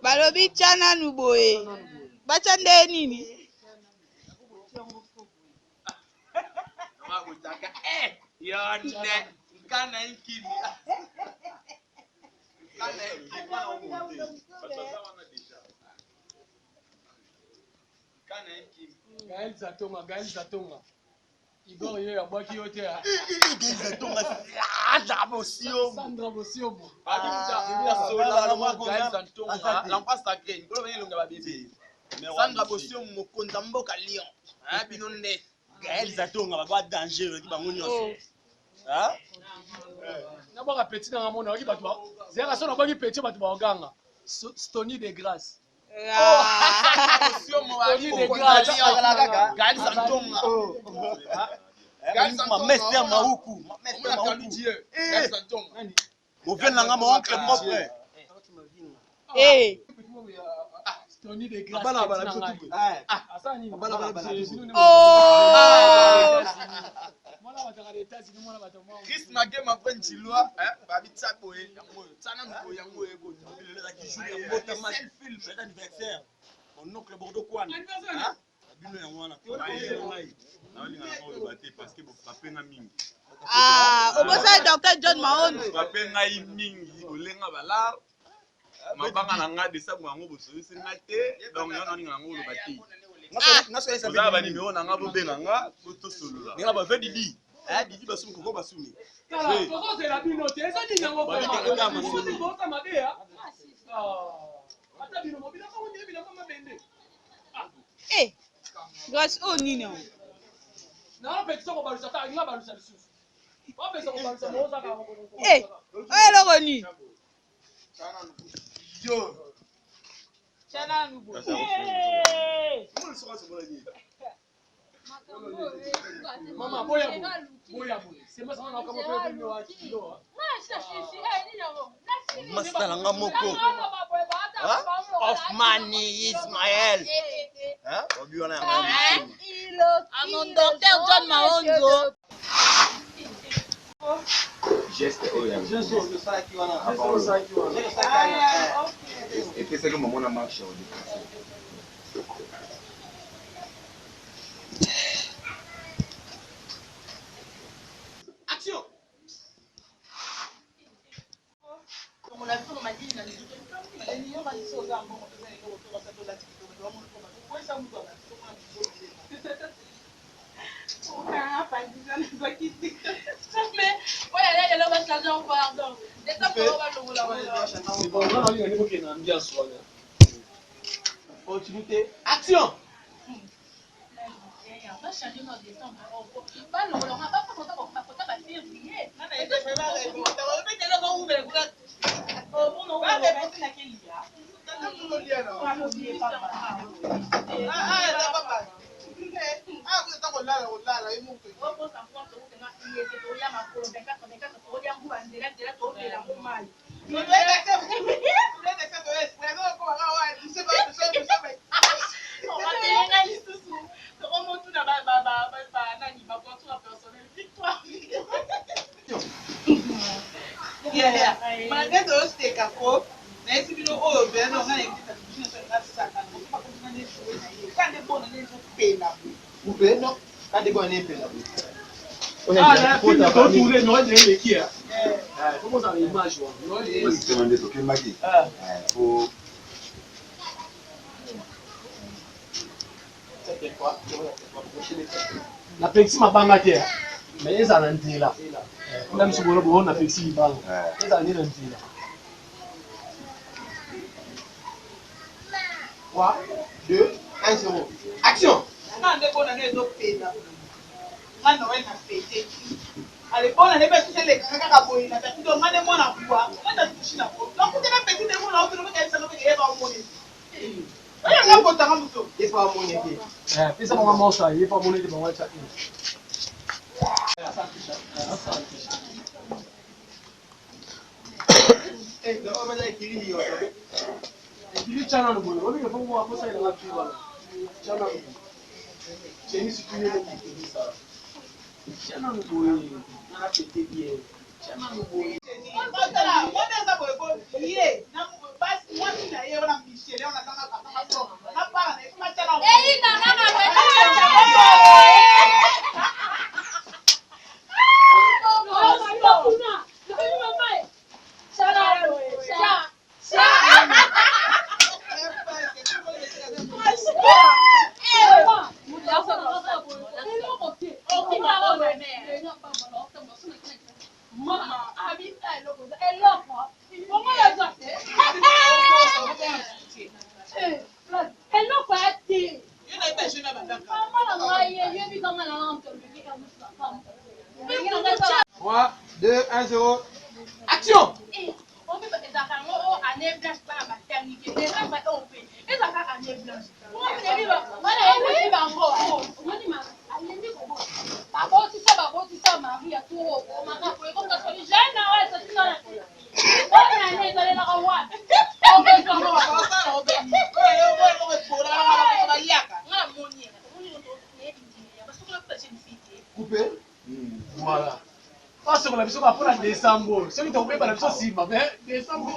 Balobi chana nuboye. Bachande nini? Gaël Zatonga. Igor yeye abaki yote ya. Sandra Bosio. Sandra Bosio mokonza mboka Lyon. Ah binonde. Gaël Zatonga ba danger ki bango nyonso. Ah? Na boka petit na mona oki batwa. Zera sona boki petit batwa baganga. Stony de Grâce. Stony de Grâce. Gaël Zatonga. Gaël Zatonga Mester Maoukou. Mester Maoukou. Gaël Zatonga. Mon frère nanga mon oncle propre. Eh. Tony de Grâce. Chris Magé ma peine chilwa, babitsa boye yango. Tsana mbo yango ego. Film anniversaire. Mon oncle Bordeaux Kwan. Hein? Bino yango wana. Parce que bapenga mingi. Ah, obosa Dr. John Maondo. Bapenga mingi olenga bala. Mabanga na nga desa mwango bososi nga te donc yo nani ngango lo bati ngaso esa ba numéro na nga bo benga nga to solo nga ba vedi di di basumi ko basumi kala tozo c'est la binote esa ni nyango ba ka masolo bota mabea ata bino mobila ka wonye bila mama bende Eh, grâce au nini na petit ko balusa ta nga balusa lisusu ba pesa ko balusa moza ka Eh, oyo loko ni yo chana nubo mama boya c'est moi ça na ka boya ni wa kilo masala nga moko of money Ismaël hein obiona nga Anon Dr. John Maondo. Geste et puis c'est que maman a marché au début. Action. Continuité. Action. La pexi mabanga te mais eza na nzela kuna msibolo bo na pexi libanga eza ni na nzela 3 2 1 0 action Nande bona nezo pena. Ngana wena pete. Ale bona ne betu sele kaka boyi na tatu do ngane mona kwa. Ngana tushina ko. Lokutena pete ne mona otu no ka isa no ke eba omoni. Oya ngabo tanga muso. eba omoni ke. Pesa mama mosa eba omoni ke bangwa cha. ndo obaza ikiri yo ikiri chana no boyo obi ke fongo akosa ina ngapi bana chana cheni situye ne kikiri sa Tiens, non, boy. On a pété bien. Tiens, non, boy. Trois, 2, 1, 0. Action! Coupé. Voilà. Parce que la mission va prendre décembre. Celui qui tombe par la mission Simba, mais décembre.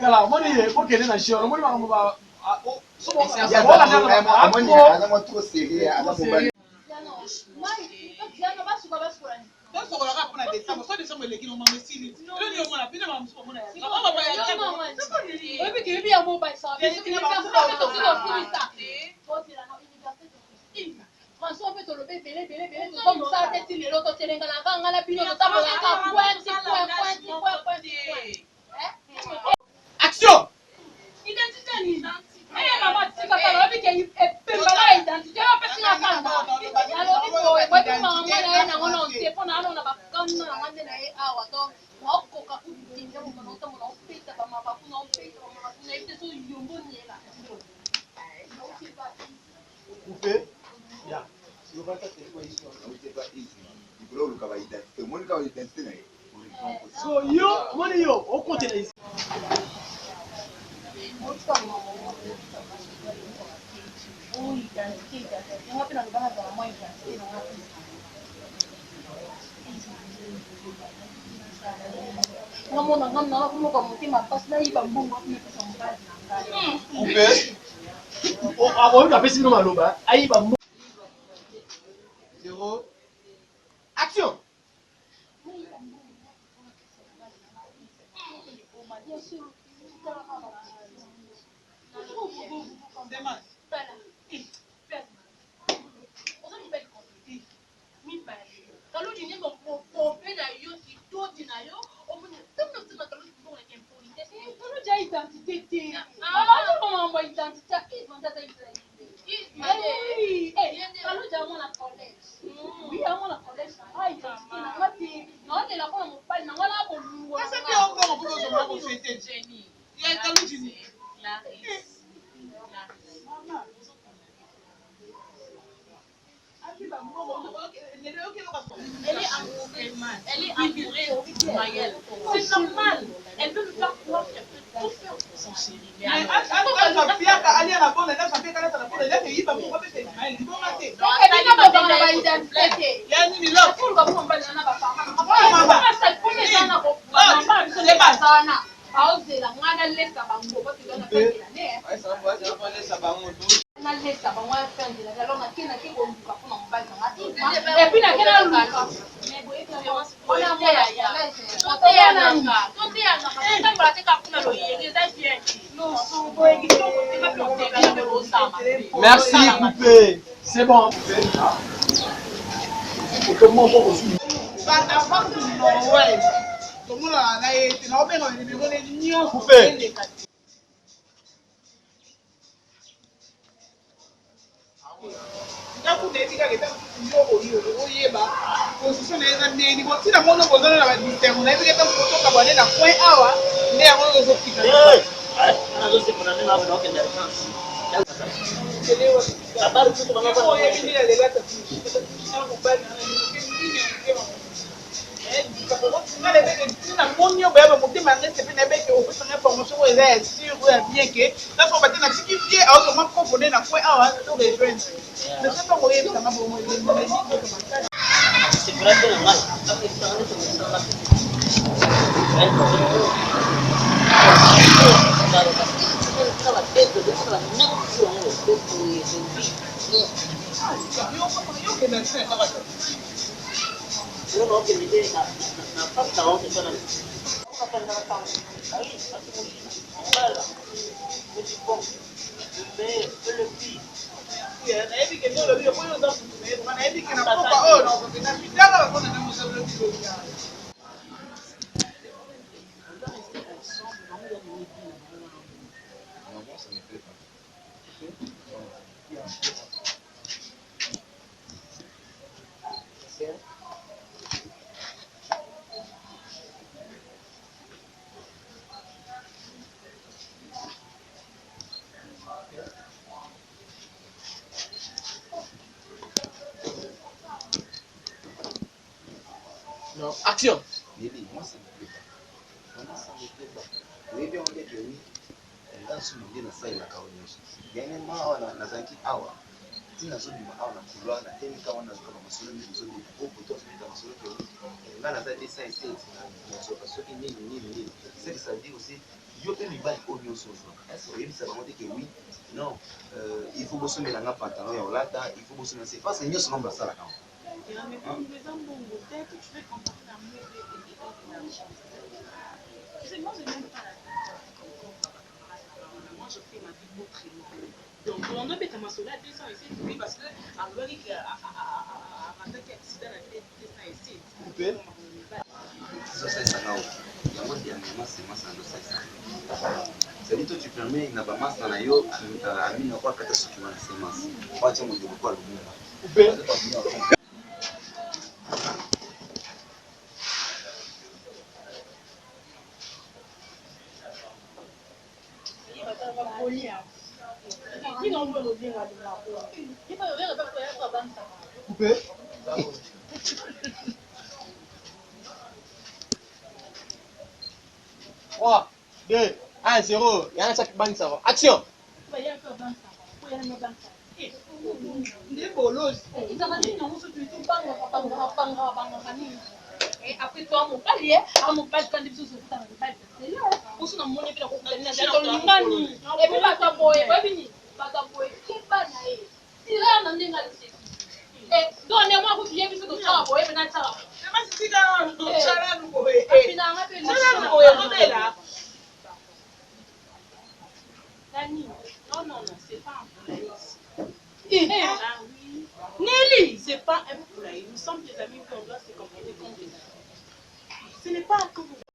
Kala, moni ye, ko kene na shio, moni ba ba o so mo ya bola na moni ana mo trop sérieux ana mo ba Action! Coupé. Ya. So yo, moni yo, o côté là. Coupé. O abo ka pesi no maloba. Ayi ba 0. Action! Elle est amoureux de Maël. C'est normal. Elle veut lui faire croire qu'elle peut tout faire pour son chéri. Merci, coupé. C'est bon. Comment on continue? Coupé. Non, action. Nelly, moi ça me plaît pas. Vraiment ça me plaît pas. Oui, bien on est que oui. Là sur mon na ça il a kaonyesha. Yaani mawa na zanki awa. Tina zodi ma awa na kulwa na teni kama na zuka masolo ni zodi hapo to zodi masolo que oui. Là na za dessin et c'est na so parce que ni. C'est que ça dit aussi yo pe mi bali au nyonso zo. Est-ce que ça va dire que oui. Non, il faut bosser mais na pantalon ya olata, il faut bosser c'est pas c'est nyonso nomba ça là quand. Mais comme nous faisons bon dès que tu veux comparer la mode et tu sais, moi je n'aime pas la moi je fais ma vie autrement. Donc on doit mettre ma sola 207 oui parce que en logique à attaquer accident à 207. Ça c'est ça là. La mode ya mama c'est massa ndo ça. C'est dit toi tu permets na ba massa na yo amina kwa kata siku na semence. Wacha mo ndio kwa lumumba. Coupé. Coupé. 3, 2, 1, 0. Il y a un sac banque ça va. Action. Après toi, mon palier, à mon palier, quand tu es dans le palier, c'est là. On se demande bien pourquoi on est dans le mani. Et puis, pas boy, pas fini. Pas boy, qui est pas naïf. Si là, on est dans le site. Et donnez-moi, vous viez, puisque vous savez, boy, maintenant, ça va. Mais si tu as un challenge, vous pouvez. Et puis, dans la pelle, non, c'est pas un poulailler. Ah oui. Nelly, c'est pas un poulailler. Nous sommes des amis qui ont doit se comporter comme des amis. Ce n'est pas que vous